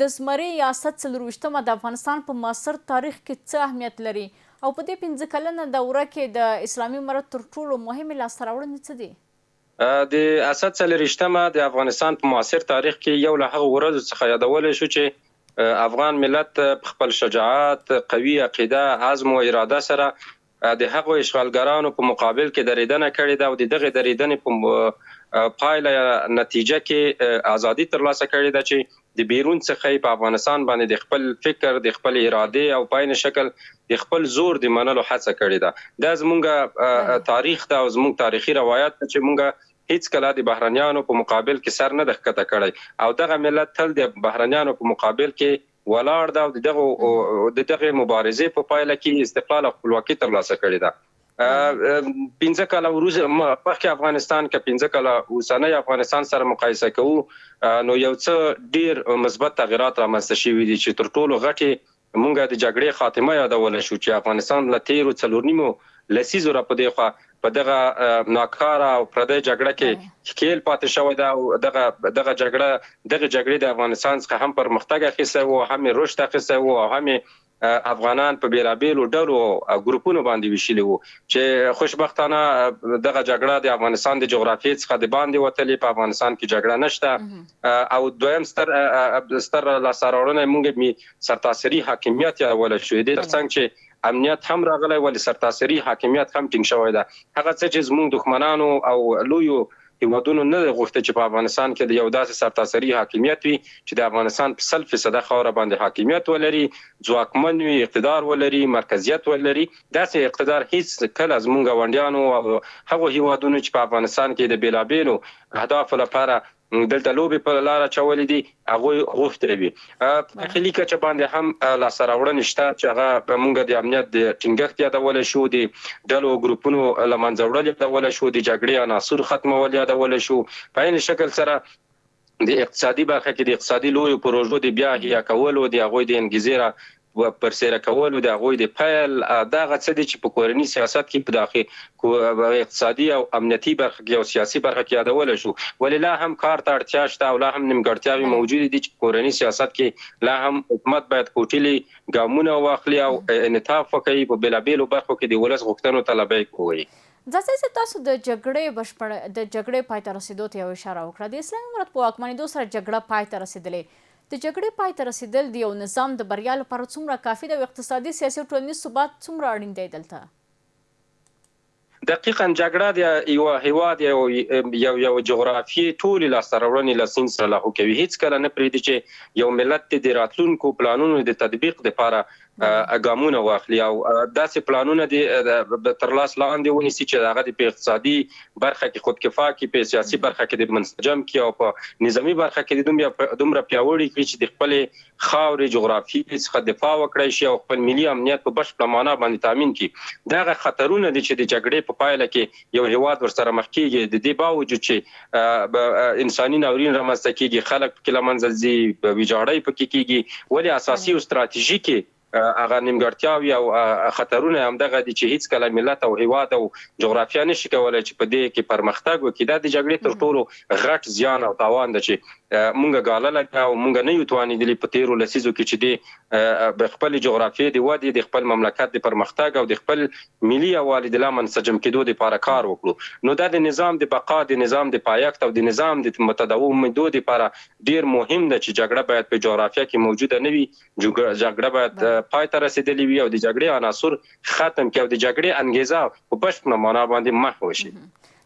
د زمري ریاست 24مه د افغانستان په معاصر تاریخ کې څه اهمیت لري او په دې 15 کلنه دوره کې د اسلامي امارت تر ټولو مهمې لاسته راوړنې څه دي؟ د اسد 24مه د افغانستان په معاصر تاریخ کې یو له هغو ورځو څخه یادولی شو چې افغان ملت په خپل شجاعت، قوي عقیده، عزم او اراده سره د هغو اشغالګرانو په مقابل کې درېدنه کړې ده او د دغې درېدنې په پایله نتیجه کې ازادي ترلاسه کړې ده چې د بیرون څخه په افغانستان باندې د خپل فکر، د خپل اراده او په عین شکل د خپل زور د منلو هڅه کړې ده. دا زموږ تاریخ ده او زموږ تاریخي روایت ده چې موږ هیڅ کله د بهرنیانو په مقابل کې سر نه ښکته کړی او دغه ملت تل د بهرنیانو په مقابل کې ولاړ ده او د دغه مبارزې په پایله کې استقلال او خپلواکي ترلاسه کړې ده. 15 کاله وروسته مخکې افغانستان کې 15 کاله اوسنی افغانستان سره مقایسه کوو نو یو څه ډیر مثبت تغیرات رامنځته شوي دي چې تر ټولو غټي مونږه د جګړې خاتمه یادول شو چې افغانستان له تیرو 4 لسیزو را په دغه ناکاره او پردی جګړه کې ښکیل پاتې شوی ده او دغه جګړې د افغانستان څخه هم پرمختګ اخیستی و، هم رشد اخیستی و او هم افغانان په بیلابیلو ډلو ګروپونو باندې ویشلي وو چې خوشبختانه دغه جګړه د افغانستان د جغرافیې څخه د باندې وتلې، په افغانستان کې جګړه نشته او دویم ستر لاسته راوړنه موږ سرتاسري حاکمیت یادول شو دي ترڅنګ چې امنیت هم راغلی ولې سرتاسري حاکمیت هم ټینګ شوی ده. هغه څه چې زموږ دښمنانو او لویو هیوادونو نه غوښته چې په افغانستان کې د یو داسې سرتاسري حاکمیت وي چې د افغانستان په 100% خاوره باندې حاکمیت ولري، ځواکمن وي، اقتدار ولري، مرکزیت ولري. داسې اقتدار هیڅ کله زموږ غونډیانو او هغو هیوادونو چې په افغانستان کې د بیلابیلو اهدافو لپاره دلته لوبې په لاره چولې دي هغوی غوښتلی وي. په داخلي کچه باندې هم لاسته راوړنې شته چې هغه موږ د امنیت د ټینګښت یادولی شو، د ډلو ګروپونو له منځه وړل یادولی شو، د جګړې عناصر ختمول یادولی شو. په عین شکل سره د اقتصادي برخه کې د اقتصادي لویو پروژو د بیا احیا کولو، د هغوی د انګیزې و پرسیره کولو، د هغوی د پیل دغه څه دي چې په کورني سیاست کې په داخلي اقتصادي او امنیتي برخه کې او سیاسي برخه کې یادولی شو. ولې لا هم کار ته اړتیا شته او لا هم نیمګړتیاوې موجودې دي چې په کورني سیاست کې لا هم حکومت باید کوټلي ګامونه واخلي او انعطاف وکړي، په بیلابیلو برخو کې د ولس غوښتنو ته لبیک ووایي. ځکه تاسو د جګړې پای ته رسیدو ته یو اشاره وکړه. د اسلامي امارت په واکمنېدو سره جګړه پای ته رسېدلې. د جګړې پای ته رسیدل د یو نظام د بریا لپاره څومره کافي ده او اقتصادي، سیاسي او ټولنیز ثبات څومره اړین دی دلته؟ دقیقاً جګړه د یو هیواد یو جغرافیې ټولې لاسته راوړنې له سیند سره لاهو کوي. هیڅ کله نه پرېږدي چې یو ملت د راتلونکو پلانونو د تطبیق لپاره ګامونه واخلي او داسې پلانونه د تر لاس لاندې ونیسي چې هغه د اقتصادي برخه کې خودکفا کړي، په سیاسي برخه کې د منسجم کړي او په نظامي برخه کې دومره پیاوړي کړي چې د خپلې خاورې جغرافیې څخه دفاع وکړی شي او خپل ملي امنیت په بشپړه معنا باندې تامین کړي. دغه خطرونه دي چې د جګړې په پایله کې یو هیواد ورسره مخ کېږي. د دې باوجود چې انساني ناورین رامنځته کېږي، خلک پکې له منځه ځي، ویجاړۍ پکې کېږي، ولې اساسي او ستراتیژیکي هغه نیمګړتیاوې او خطرونه همدغه دي چې هیڅ کله ملت او هیواد او جغرافیه نشي کولی چې په دې کې پرمختګ وکړي. دا د جګړې تر ټولو غټ زیان او تاوان ده چې مونږ ګالله او مونږ نه یو توانېدلي په تیرو لسیزو کې چې د خپل جغرافیې د ودې، د خپل مملکت د پرمختګ او د خپل ملي یووالي د لا منسجم کېدو لپاره کار وکړو. نو دا د نظام د بقا، د نظام د پایښت او د نظام د متداومېدو لپاره ډیر مهم ده چې جګړه باید په جغرافیه کې موجوده نه وي. جګړه باید پای ته رسېدلې وي او د جګړې عناصر ختم کړي او د جګړې انګیزه په بشپړه معنا باندې محو شي.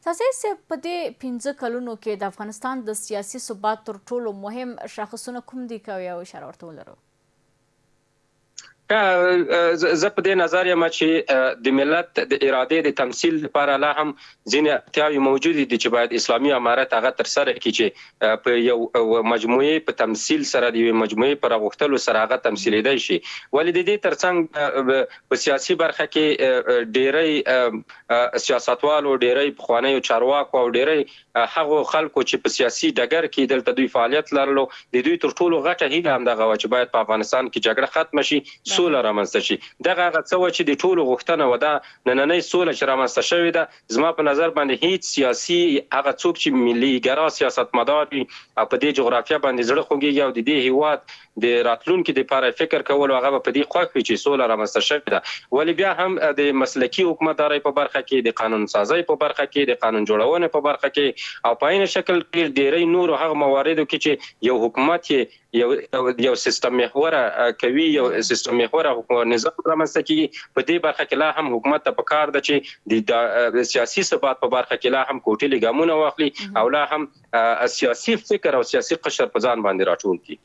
تاسې صاحب په دې 15 کلونو کې د افغانستان د سیاسي ثبات تر ټولو مهم شاخصونه کوم دي که یو اشاره ورته ولرو؟ زه په دې نظر یم چې د ملت د ارادې د تمثیل لپاره لا هم ځینې اړتیاوې موجودې دي چې باید اسلامي امارت هغه ترسره کړي چې په یو مجموعې په تمثیل سره د یوې مجموعې په راغوښتلو سره هغه تمثیلېدی شي. ولې د دې ترڅنګ په سیاسي برخه کې ډیری سیاستوالو، ډیری پخوانیو چارواکو او ډیری هغو خلکو چې په سیاسي ډګر کې دلته دوی فعالیت لرلو، د دوی تر ټولو غټه هیله همدغه وه چې باید په افغانستان کې جګړه ختمه شي، سوله رامنځته شي. دغه هغه څه و چې د ټولو غوښتنه و. دا نننۍ سوله چې رامنځته شوې ده زما په نظر باندې هیڅ سیاسي هغه څوک چې ملي ګرا سیاستمدار وي او په دې جغرافیه باندې زړه خوږیږي او د دې هیواد د راتلونکي لپاره فکر کول هغه په دې خوښ وي چې سوله رامنځته شوې ده. ولې بیا هم د مسلکي حکومتدارۍ په برخه کې د قانون سازۍ په برخه کې د قانون جوړونې په برخه کې او په عین شکل کې ډېری نورو هغه مواردو کې چې یو حکومت یو سیستم محوره کوي یو سیستم محوره نظام رامنځته کیږي په دې برخه کې لا هم حکومت ته پکار ده چې د سیاسي ثبات په برخه کې لا هم کوټلې ګامونه واخلي او لا هم سیاسي فکر او سیاسي قشر په ځان باندې راټول کړي.